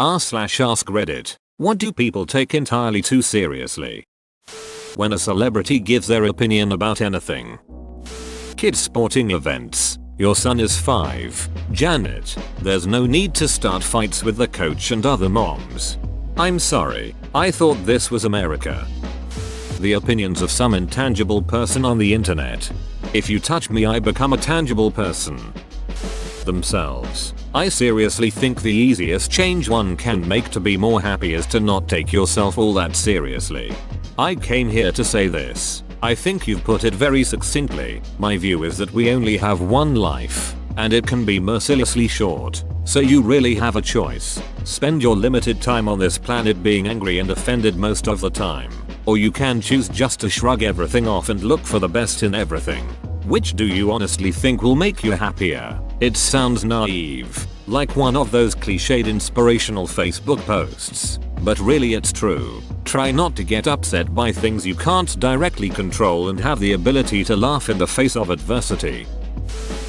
r/ask Reddit. What do people take entirely too seriously when a celebrity gives their opinion about anything? Kids sporting events. Your son is 5. Janet, there's no need to start fights with the coach and other moms. I'm sorry, I thought this was America. The opinions of some intangible person on the internet. If you touch me, I become a tangible person. Themselves. I seriously think the easiest change one can make to be more happy is to not take yourself all that seriously. I came here to say this. I think you've put it very succinctly. My view is that we only have one life, and it can be mercilessly short. So you really have a choice. Spend your limited time on this planet being angry and offended most of the time. Or you can choose just to shrug everything off and look for the best in everything. Which do you honestly think will make you happier? It sounds naive, like one of those cliched inspirational Facebook posts. But really it's true. Try not to get upset by things you can't directly control and have the ability to laugh in the face of adversity.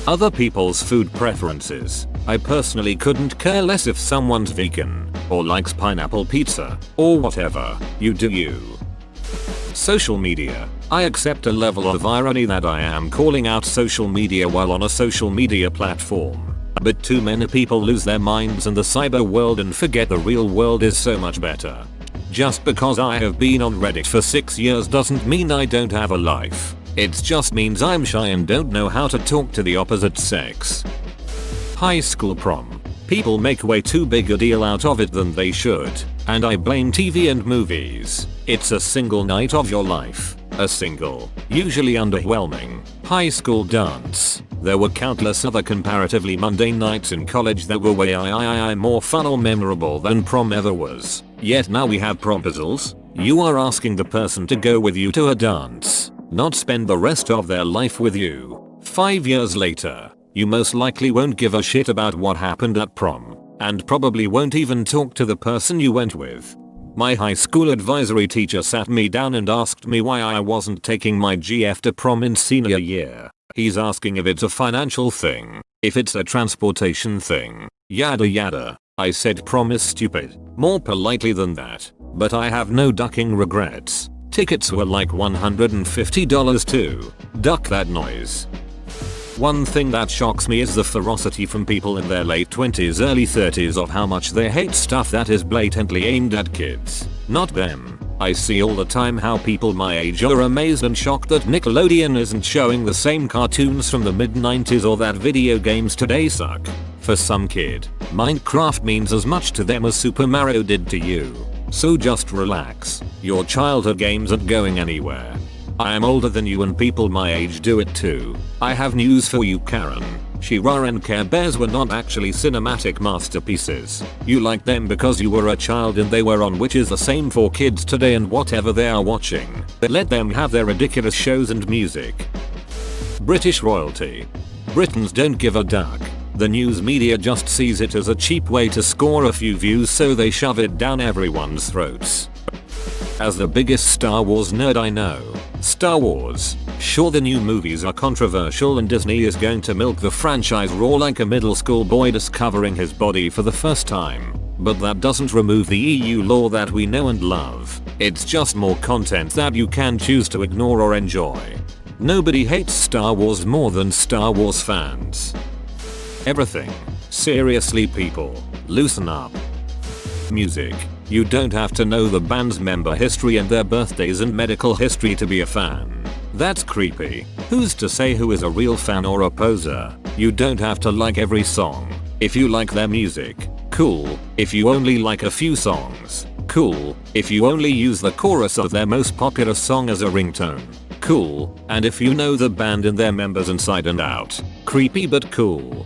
Other people's food preferences. I personally couldn't care less if someone's vegan, or likes pineapple pizza, or whatever. You do you. Social media. I accept a level of irony that I am calling out social media while on a social media platform. But too many people lose their minds in the cyber world and forget the real world is so much better. Just because I have been on Reddit for 6 years doesn't mean I don't have a life. It just means I'm shy and don't know how to talk to the opposite sex. High school prom. People make way too big a deal out of it than they should, and I blame TV and movies. It's a single night of your life. A single, usually underwhelming, high school dance. There were countless other comparatively mundane nights in college that were way more fun or memorable than prom ever was. Yet now we have proposals. You are asking the person to go with you to a dance, not spend the rest of their life with you. 5 years later, you most likely won't give a shit about what happened at prom, and probably won't even talk to the person you went with. My high school advisory teacher sat me down and asked me why I wasn't taking my GF to prom in senior year. He's asking if it's a financial thing, if it's a transportation thing, yada yada. I said prom is stupid, more politely than that, but I have no ducking regrets. Tickets were like $150 too. Duck that noise. One thing that shocks me is the ferocity from people in their late 20s, early 30s of how much they hate stuff that is blatantly aimed at kids. Not them. I see all the time how people my age are amazed and shocked that Nickelodeon isn't showing the same cartoons from the mid-90s or that video games today suck. For some kid, Minecraft means as much to them as Super Mario did to you. So just relax. Your childhood games aren't going anywhere. I am older than you and people my age do it too. I have news for you, Karen. She-Ra and Care Bears were not actually cinematic masterpieces. You like them because you were a child and they were on, which is the same for kids today and whatever they are watching. Let them have their ridiculous shows and music. British royalty. Britons don't give a duck. The news media just sees it as a cheap way to score a few views, so they shove it down everyone's throats. As the biggest Star Wars nerd I know, Star Wars. Sure, the new movies are controversial and Disney is going to milk the franchise raw like a middle school boy discovering his body for the first time. But that doesn't remove the EU lore that we know and love. It's just more content that you can choose to ignore or enjoy. Nobody hates Star Wars more than Star Wars fans. Everything. Seriously people, loosen up. Music. You don't have to know the band's member history and their birthdays and medical history to be a fan. That's creepy. Who's to say who is a real fan or a poser? You don't have to like every song. If you like their music, cool. If you only like a few songs, cool. If you only use the chorus of their most popular song as a ringtone, cool. And if you know the band and their members inside and out, creepy but cool.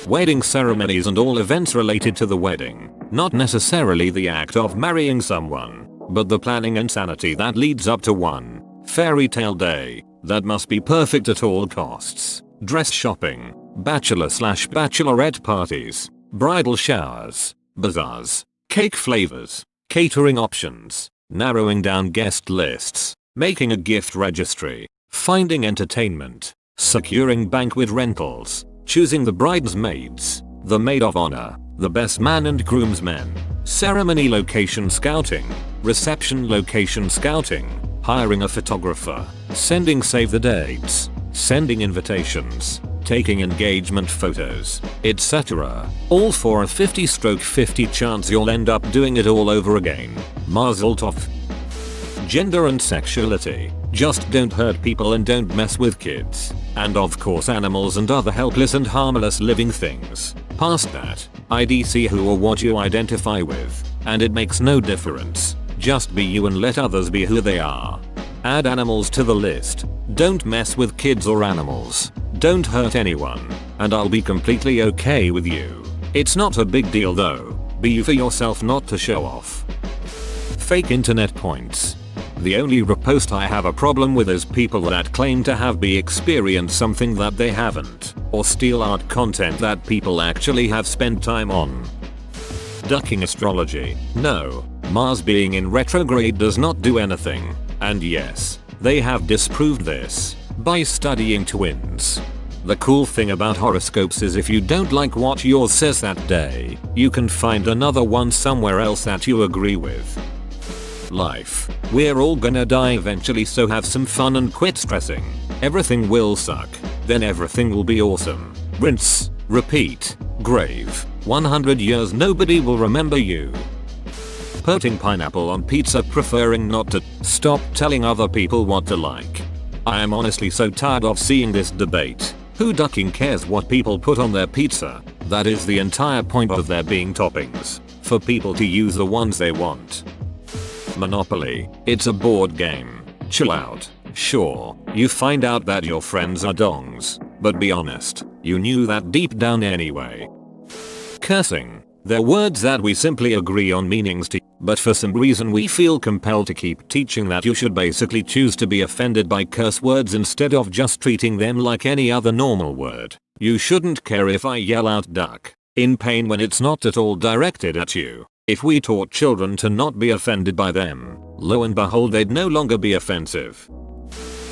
Wedding ceremonies and all events related to the wedding. Not necessarily the act of marrying someone, but the planning and sanity that leads up to one. Fairy tale day that must be perfect at all costs. Dress shopping, bachelor/bachelorette parties, bridal showers, bazaars, cake flavors, catering options, narrowing down guest lists, making a gift registry, finding entertainment, securing banquet rentals, choosing the bridesmaids, the maid of honor, the best man and groomsmen, ceremony location scouting, reception location scouting, hiring a photographer, sending save the dates, sending invitations, taking engagement photos, etc. All for a 50/50 chance you'll end up doing it all over again. Mazel tov. Gender and sexuality. Just don't hurt people and don't mess with kids. And of course animals and other helpless and harmless living things. Past that, IDC who or what you identify with. And it makes no difference. Just be you and let others be who they are. Add animals to the list. Don't mess with kids or animals. Don't hurt anyone. And I'll be completely okay with you. It's not a big deal though. Be you for yourself, not to show off. Fake internet points. The only repost I have a problem with is people that claim to have experienced something that they haven't, or steal art content that people actually have spent time on. Ducking astrology. No, Mars being in retrograde does not do anything, and yes, they have disproved this by studying twins. The cool thing about horoscopes is if you don't like what yours says that day, you can find another one somewhere else that you agree with. Life. We're all gonna die eventually, so have some fun and quit stressing. Everything will suck, then everything will be awesome. Rinse, repeat, grave. 100 years nobody will remember you. Putting pineapple on pizza, preferring not to. Stop telling other people what to like. I am honestly so tired of seeing this debate. Who ducking cares what people put on their pizza? That is the entire point of there being toppings. For people to use the ones they want. Monopoly. It's a board game. Chill out. Sure, you find out that your friends are dongs, but be honest, you knew that deep down anyway. Cursing. They're words that we simply agree on meanings to, but for some reason we feel compelled to keep teaching that you should basically choose to be offended by curse words instead of just treating them like any other normal word. You shouldn't care if I yell out duck in pain when it's not at all directed at you. If we taught children to not be offended by them, lo and behold they'd no longer be offensive.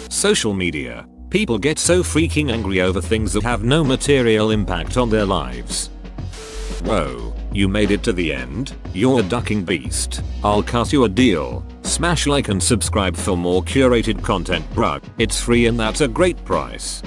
Social media. People get so freaking angry over things that have no material impact on their lives. Whoa, you made it to the end? You're a ducking beast. I'll cut you a deal. Smash like and subscribe for more curated content, bruh. It's free and that's a great price.